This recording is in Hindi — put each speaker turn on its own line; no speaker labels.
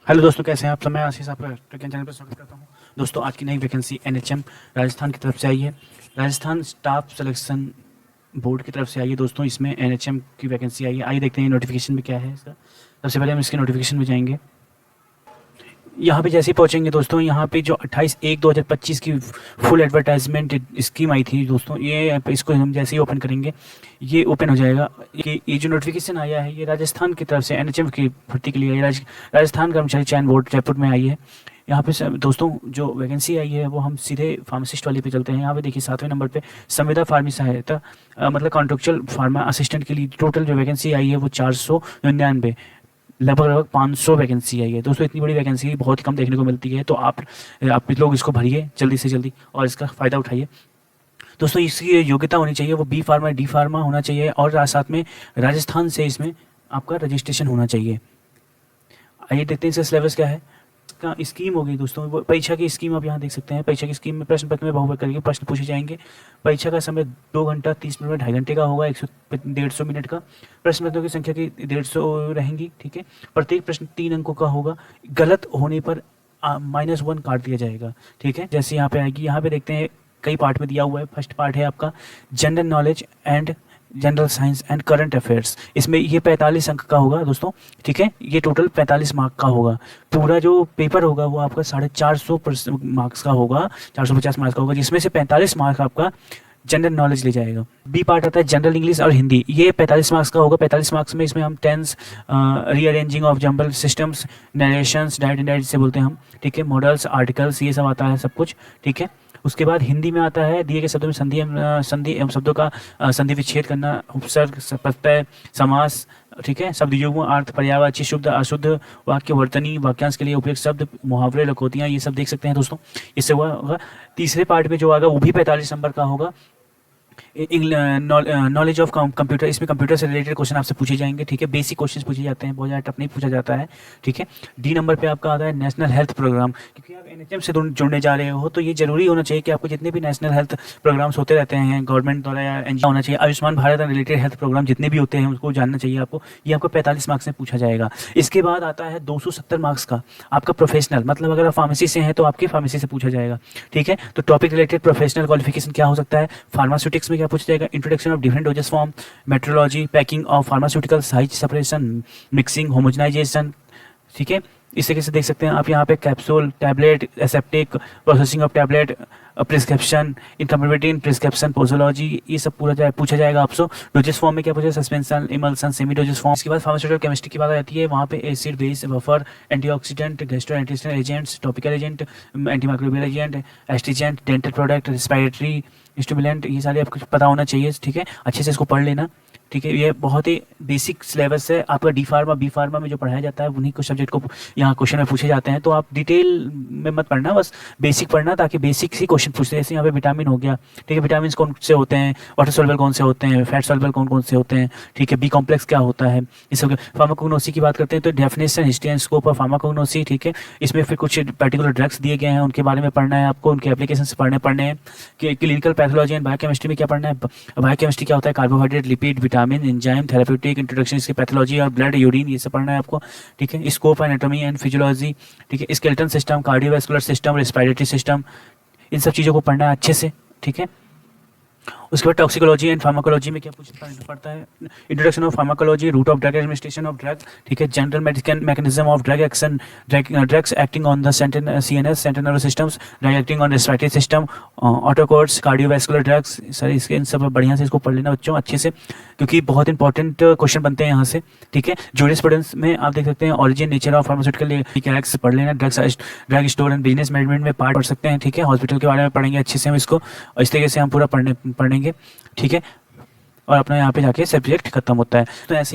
हेलो दोस्तों, कैसे हैं आप सब। मैं आशीष आपका ट्रेकिंग चैनल पर स्वागत करता हूं। दोस्तों, आज की नई वैकेंसी एनएचएम राजस्थान की तरफ से आई है। राजस्थान स्टाफ सिलेक्शन बोर्ड की तरफ से आई है। दोस्तों, इसमें एनएचएम की वैकेंसी आई है। आइए देखते हैं नोटिफिकेशन में क्या है इसका। सबसे पहले हम इसके नोटिफिकेशन में जाएंगे। यहाँ पे जैसे ही पहुँचेंगे दोस्तों, यहाँ पे जो 28/1/2025 की फुल एडवर्टाइजमेंट स्कीम आई थी दोस्तों, ये इसको हम जैसे ही ओपन करेंगे ये ओपन हो जाएगा। ये जो नोटिफिकेशन आया है ये राजस्थान की तरफ से एनएचएम की भर्ती के लिए आई है। राजस्थान कर्मचारी चयन बोर्ड जयपुर में आई है। यहाँ पे दोस्तों जो वैकेंसी आई है वो हम सीधे फार्मासिस्ट वाले पे चलते हैं। यहाँ पे देखिए 7वें नंबर पे संविदा फार्मी सहायता मतलब कॉन्ट्रेक्चुअल फार्मा असिस्टेंट के लिए टोटल जो वैकेंसी आई है वो 499, लगभग 500 वैकेंसी आई है। दोस्तों, इतनी बड़ी वैकेंसी बहुत कम देखने को मिलती है, तो आप लोग इसको भरिए जल्दी से जल्दी और इसका फ़ायदा उठाइए। दोस्तों, इसकी योग्यता होनी चाहिए वो बी फार्मा डी फार्मा होना चाहिए और साथ में राजस्थान से इसमें आपका रजिस्ट्रेशन होना चाहिए। आइए देखते हैं इसका सिलेबस क्या है। का स्कीम होगी दोस्तों, परीक्षा की स्कीम आप यहाँ देख सकते हैं। परीक्षा की स्कीम में प्रश्न पत्र में बहु करके प्रश्न पूछे जाएंगे। परीक्षा का समय 2 घंटा 30 मिनट में 2.5 घंटे का होगा, 150 मिनट का। प्रश्न पत्रों की संख्या की 150 रहेंगी। ठीक है, प्रत्येक प्रश्न 3 अंकों का होगा। गलत होने पर -1 काट दिया जाएगा। ठीक है, जैसे यहाँ पे आएगी, यहाँ पे देखते हैं कई पार्ट में दिया हुआ है। फर्स्ट पार्ट है आपका general knowledge and general science and current affairs. इसमें ये 45 अंक का होगा दोस्तों। ठीक है, ये टोटल 45 मार्क का होगा। पूरा जो पेपर होगा वो आपका 450 मार्क्स का होगा, 450 मार्क्स का होगा, जिसमें से 45 मार्क्स आपका जनरल नॉलेज ले जाएगा। बी पार्ट आता है जनरल इंग्लिश और हिंदी। ये 45 मार्क्स का होगा। 45 मार्क्स में इसमें हम tense, rearranging of jumble systems, narrations, direct indirect से बोलते हैं हम। ठीक है, मॉडल्स, आर्टिकल्स, ये सब आता है सब कुछ। ठीक है, उसके बाद हिंदी में आता है दिए गए शब्दों में संधि एवं शब्दों का संधि विच्छेद करना, उपसर्ग, प्रत्यय, समास। ठीक है, शब्द युग्म, अर्थ, पर्यायवाची, शुद्ध अशुद्ध, वाक्य वर्तनी, वाक्यांश के लिए उपयुक्त शब्द, मुहावरे, लकोतियाँ, ये सब देख सकते हैं दोस्तों। इससे हुआ होगा। तीसरे पार्ट में जो आएगा वो भी 45 नंबर का होगा। नॉलेज ऑफ कंप्यूटर, इसमें कंप्यूटर से रिलेटेड क्वेश्चन आपसे पूछे जाएंगे। ठीक है, बेसिक क्वेश्चन पूछे जाते हैं, बहुत ज़्यादा टफ नहीं पूछा जाता है। ठीक है, डी नंबर पे आपका आता है नेशनल हेल्थ प्रोग्राम। क्योंकि आप एनएचएम से जुड़ने जा रहे हो तो ये जरूरी होना चाहिए कि आपको जितने भी नेशनल हेल्थ प्रोग्राम्स होते रहते हैं गवर्नमेंट द्वारा या एनजीओ होना चाहिए, Ayushman Bharat related health program जितने भी होते हैं उसको जानना चाहिए आपको। ये आपको 45 मार्क्स में पूछा जाएगा। इसके बाद आता है 270 मार्क्स का आपका प्रोफेशनल, मतलब अगर आप फार्मेसी से हैं तो आपकी फार्मेसी से पूछा जाएगा। ठीक है, तो टॉपिक रिलेटेड प्रोफेशनल क्वालिफिकेशन क्या हो सकता है। फार्मास्यूटिक्स में क्या पूछा जाएगा, introduction of different dosage form, metrology, packing of pharmaceutical, size separation, mixing, homogenization। ठीक है, इस तरीके से देख सकते हैं आप यहाँ पे capsule, tablet, aseptic, processing of tablet, prescription, incompatibility in prescription, posology, ये सब पूरा पूछा जाएगा आपसे। डोजेस फॉर्म में क्या पूछा, suspension, emulsion, semi doses form. इसके बाद फार्मास्यूटिकल केमिस्ट्री की बात आती है, वहाँ पे acid, base, buffer, antioxidant, gastrointestinal agents, topical agent, antimicrobial agent, astringent, dental product, respiratory stimulant, ये सारे आपको पता होना चाहिए। ठीक है, अच्छे से इसको पढ़ लेना। ठीक है, ये बहुत ही बेसिक सिलेबस है आपका। डी फार्मा बी फार्मा में जो पढ़ाया जाता है उन्हीं कुछ सब्जेक्ट को यहाँ क्वेश्चन में पूछे जाते हैं, तो आप डिटेल में मत पढ़ना, बस बेसिक पढ़ना, ताकि बेसिक से क्वेश्चन पूछते हैं। जैसे यहाँ पे विटामिन हो गया। ठीक है, विटामिन कौन से होते हैं, वाटर सॉल्युबल कौन से होते हैं, फैट सॉल्युबल कौन कौन से होते हैं। ठीक है, बी कॉम्प्लेक्स क्या होता है, इस सब। फार्माकोग्नोसी की बात करते हैं तो definition, history and scope of pharmacognosy. ठीक है, इसमें फिर कुछ पर्टिकुलर ड्रग्स दिए गए हैं, उनके बारे में पढ़ना है आपको, उनके एप्लीकेशन पढ़ने हैं कि क्लिनिकल पैथोलॉजी एंड बायोकेमिस्ट्री में क्या पढ़ना है। बायोकेमिस्ट्री क्या होता है, carbohydrate, lipid, vitamin, enzyme, therapeutic, introduction इसकी पैथोलॉजी और ब्लड, यूरिन, ये सब पढ़ना है आपको। ठीक है, स्कोप, एनाटॉमी एंड फिजियोलॉजी। ठीक है, skeleton system, cardiovascular system, respiratory system, इन सब चीज़ों को पढ़ना है अच्छे से। ठीक है, उसके बाद टॉक्सिकोलॉजी एंड फार्माकोलॉजी में क्या पड़ता है, introduction of pharmacology, route of drug administration of drug. ठीक है, general medical mechanism of drug action, drugs acting on the CNS, central nervous systems, drug acting on respiratory system, autacoids, cardiovascular drugs. Sir इसके इन सब बढ़िया से इसको पढ़ लेना बच्चों अच्छे से, क्योंकि बहुत इंपॉर्टेंट क्वेश्चन बनते हैं यहाँ से। ठीक है, जूरिस्प्रूडेंस में आप देख सकते हैं origin, nature of pharmaceutical acts पढ़ लेना। Drug store and business management में पार्ट पढ़ सकते हैं। ठीक है, हॉस्पिटल के बारे में पढ़ेंगे अच्छे से हम इसको, और इस तरीके से हम पूरा पढ़ेंगे। ठीक है, और अपना यहाँ पे जाके सब्जेक्ट खत्म होता है। तो ऐसे ही